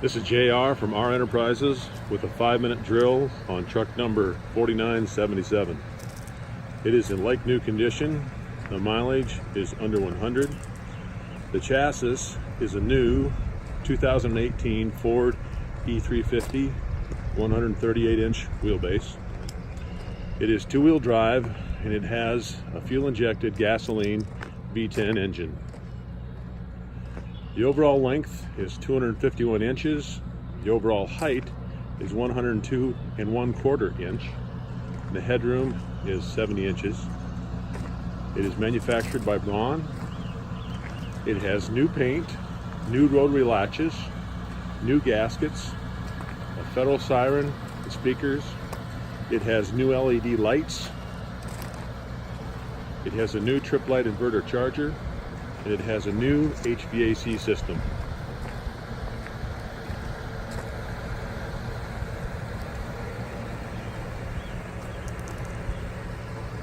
This is JR from R Enterprises with a 5-minute drill on truck number 4977. It is in like new condition. The mileage is under 100. The chassis is a new 2018 Ford E350 138-inch wheelbase. It is two-wheel drive and it has a fuel-injected gasoline V10 engine. The overall length is 251 inches. The overall height is 102 1/4 inch. The headroom is 70 inches. It is manufactured by Braun. It has new paint, new rotary latches, new gaskets, a federal siren, speakers. It has new LED lights. It has a new trip light inverter charger. And it has a new HVAC system.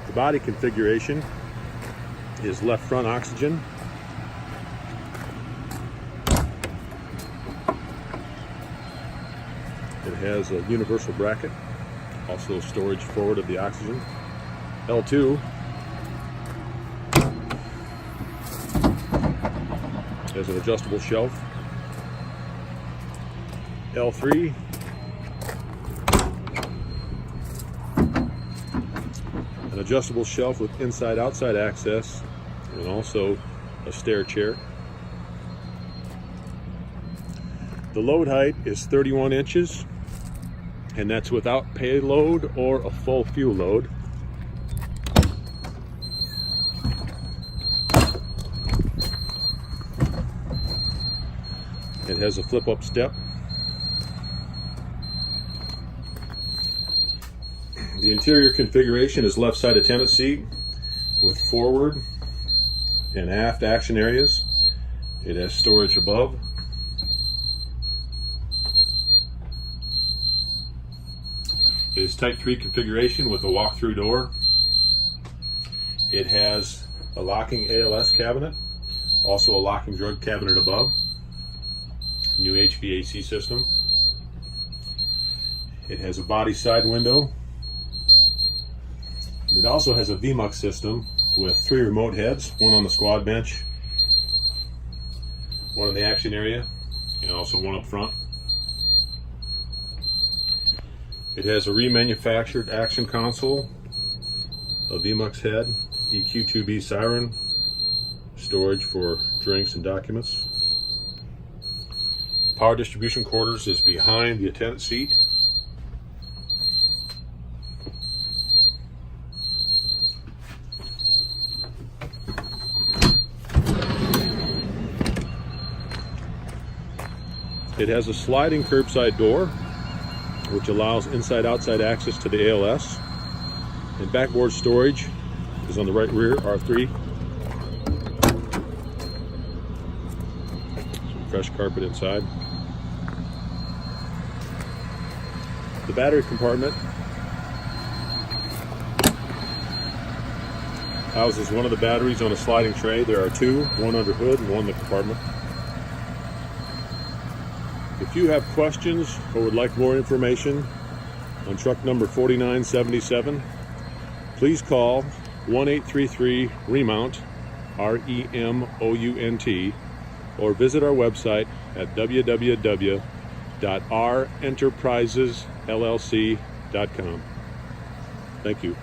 The body configuration is left front oxygen. It has a universal bracket, also storage forward of the oxygen. L2 has an adjustable shelf. L3 an adjustable shelf with inside-outside access and also a stair chair. The load height is 31 inches and that's without payload or a full fuel load. It has a flip-up step. The interior configuration is left side attendant seat with forward and aft action areas. It has storage above. It is Type 3 configuration with a walk-through door. It has a locking ALS cabinet, also a locking drug cabinet above. New HVAC system. It has a body side window. It also has a VMUX system with 3 remote heads, one on the squad bench, one in the action area, and also one up front. It has a remanufactured action console, a VMUX head, EQ2B siren, storage for drinks and documents. Power distribution quarters is behind the attendant seat. It has a sliding curbside door, which allows inside-outside access to the ALS. And backboard storage is on the right rear, R3. Some fresh carpet inside. The battery compartment houses one of the batteries on a sliding tray. There are 2, one under hood and one in the compartment. If you have questions or would like more information on truck number 4977, please call 1-833-REMOUNT, REMOUNT, or visit our website at www.renterprisesllc.com. Thank you.